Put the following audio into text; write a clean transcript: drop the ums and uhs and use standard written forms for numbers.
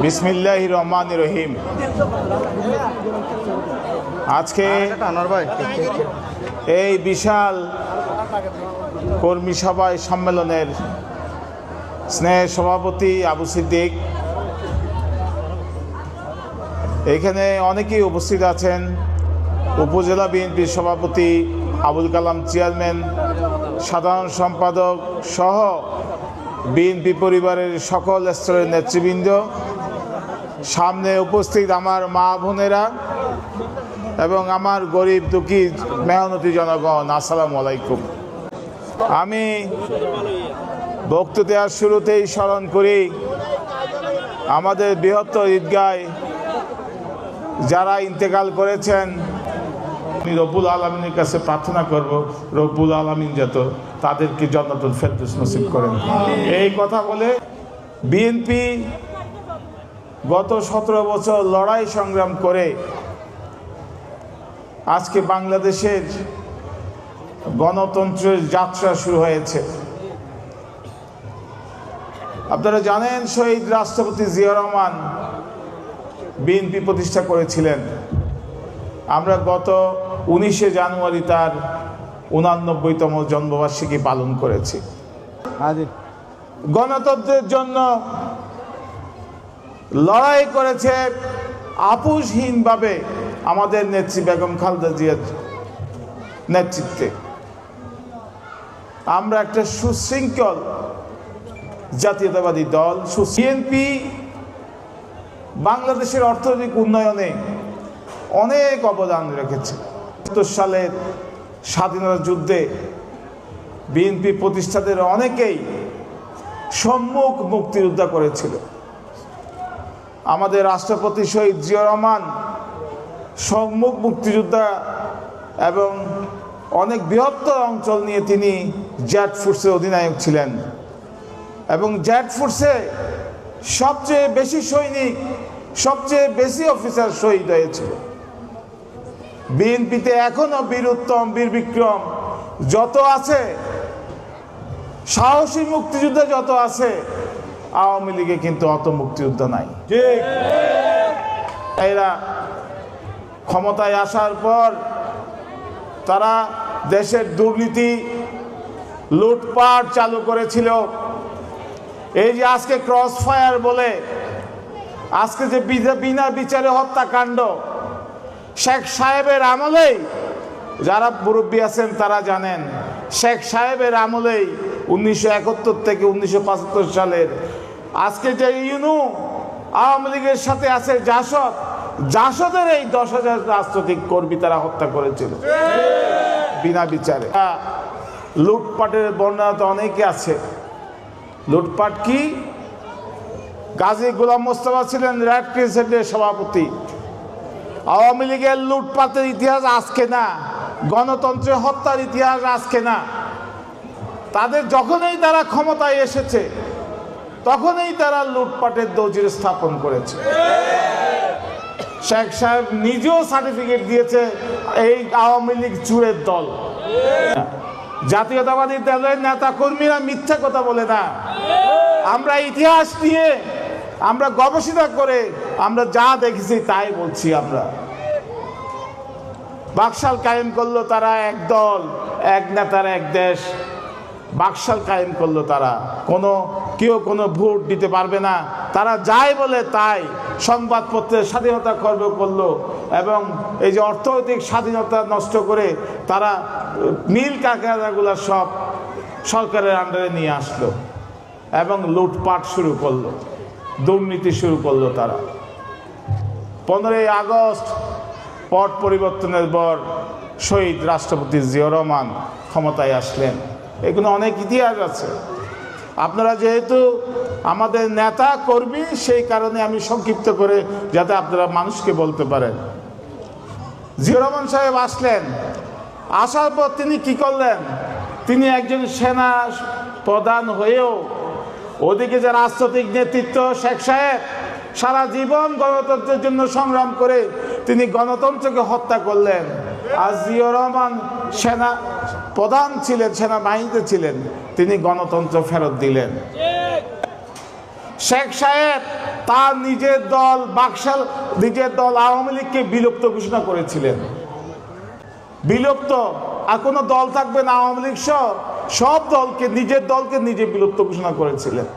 বিসমিল্লাহির রহমানির রহিম। আজকে এই বিশাল কর্মী সভায় সম্মেলনের স্নেহের সভাপতি আবু সিদ্দিক, এখানে অনেকেই উপস্থিত আছেন। উপজেলা বিএনপির সভাপতি আবুল কালাম চেয়ারম্যান, সাধারণ সম্পাদক সহ বিএনপি পরিবারের সকল স্তরের নেতৃবৃন্দ, সামনে উপস্থিত আমার মা বোনেরা এবং আমার গরিব দুঃখী মেহনতি জনগণ, আসসালামু আলাইকুম। আমি বক্তব্য দেওয়ার শুরুতেই স্মরণ করি আমাদের বৃহত্তর ঈদগায় যারা ইন্তেকাল করেছেন, আমি রব্বুল আলামিনের কাছে প্রার্থনা করব রব্বুল আলামিন যত তাদেরকে জান্নাতুল ফেরদৌস নসিব করেন। এই কথা বলে বিএনপি গত 17 বছর লড়াই সংগ্রাম করে আজকে বাংলাদেশের গণতন্ত্রের যাত্রা শুরু হয়েছে। আপনারা জানেন শহীদ রাষ্ট্রপতি জিয়াউর রহমান বিএনপি প্রতিষ্ঠা করেছিলেন। আমরা গত 19শে জানুয়ারি তার 89তম জন্মবার্ষিকী পালন করেছি। গণতন্ত্রের জন্য লড়াই করেছে আপোষহীনভাবে আমাদের নেত্রী বেগম খালেদা জিয়ার নেতৃত্বে। আমরা একটা সুশৃঙ্খল জাতীয়তাবাদী দল। বিএনপি বাংলাদেশের অর্থনৈতিক উন্নয়নে অনেক অবদান রেখেছে। ৭০ সালের স্বাধীনতা যুদ্ধে বিএনপি প্রতিষ্ঠাতাদের অনেকেই সম্মুখ মুক্তিযোদ্ধা করেছিল। আমাদের রাষ্ট্রপতি শহীদ জিয়াউর রহমান সম্মুখ মুক্তিযোদ্ধা এবং অনেক বৃহত্তর অঞ্চল নিয়ে তিনি জেড ফোর্সের অধিনায়ক ছিলেন এবং জেড ফোর্সে সবচেয়ে বেশি সৈনিক, সবচেয়ে বেশি অফিসার শহীদ হয়েছিল। বিএনপিতে এখনো বীর উত্তম, বীর বিক্রম যত আছে, সাহসী মুক্তিযোদ্ধা যত আছে, আওয়ামী লীগে কিন্তু অত মুক্তিযোদ্ধা নাই। এরা ক্ষমতায় আসার পর তারা দেশের দুর্নীতি, লুটপাট চালু করেছিল। এই যে আজকে ক্রস ফায়ার বলে আজকে যে বিনা বিচারে হত্যাকাণ্ড, শেখ সাহেবের আমলেই, যারা মুরব্বী আছেন তারা জানেন, শেখ সাহেবের আমলেই 1971 থেকে 1975 সালের আজকে যে ইউনু আওয়ামী লীগের সাথে আছে জাসদের এই 10,000 রাজনৈতিক কর্মী তারা হত্যা করেছিল বিনা বিচারে। লুটপাটের বর্ণনা তো অনেকে আছে। লুটপাট কি? গাজী গোলাম মোস্তফা ছিলেন রেড ক্রিসেন্টের সভাপতি। আওয়ামী লীগের লুটপাটের ইতিহাস আজকে না, গণতন্ত্রের হত্যার ইতিহাস আজকে না। তাদের যখনই তারা ক্ষমতায় এসেছে তখনই তারা লুটপাটের নজির স্থাপন করেছে। শেখ সাহেব নিজেও সার্টিফিকেট দিয়েছে এই আওয়ামী লীগ চুরের দল। জাতীয়তাবাদী দলের নেতা কর্মীরা মিথ্যা কথা বলে না। আমরা ইতিহাস নিয়ে আমরা গবেষণা করে আমরা যা দেখেছি তাই বলছি। আমরা বাকশাল কায়েম করলো তারা, এক দল, এক নেতার এক দেশ। বাকশাল কায়েম করলো তারা, কেউ কোনো ভোট দিতে পারবে না। তারা যাই বলে তাই। সংবাদপত্রের স্বাধীনতা খর্ব করলো এবং এই যে অর্থনৈতিক স্বাধীনতা নষ্ট করে তারা মিল কারখানাগুলো সব সরকারের আন্ডারে নিয়ে আসলো এবং লুটপাট শুরু করলো, দুর্নীতি শুরু করলো তারা। 15ই আগস্ট পট পরিবর্তনের পর শহীদ রাষ্ট্রপতি জিয়াউর রহমান ক্ষমতায় আসলেন। এগুলো অনেক ইতিহাস আছে। আপনারা যেহেতু আমাদের নেতা কর্মী, সেই কারণে আমি সংক্ষিপ্ত করে যাতে আপনারা মানুষকে বলতে পারেন। জিয়াউর রহমান সাহেব আসলেন, আসার পর তিনি কি করলেন? তিনি একজন সেনা প্রধান হয়েও ওদিকে যে রাজনৈতিক নেতৃত্ব শেখ সাহেব সারা জীবন গণতন্ত্রের জন্য সংগ্রাম করে তিনি গণতন্ত্রকে হত্যা করলেন। আর জিয়াউর রহমান সেনা প্রধান ছিলেন, সেনাবাহিনীতে ছিলেন, তিনি গণতন্ত্র ফেরত দিলেন। শেখ সাহেব তার নিজের দল বাকশাল, নিজের দল আওয়ামী লীগকে বিলুপ্ত ঘোষণা করেছিলেন। বিলুপ্ত, আর কোনো দল থাকবে না, আওয়ামী লীগ সহ সব দলকে, নিজের দলকে নিজে বিলুপ্ত ঘোষণা করেছিলেন।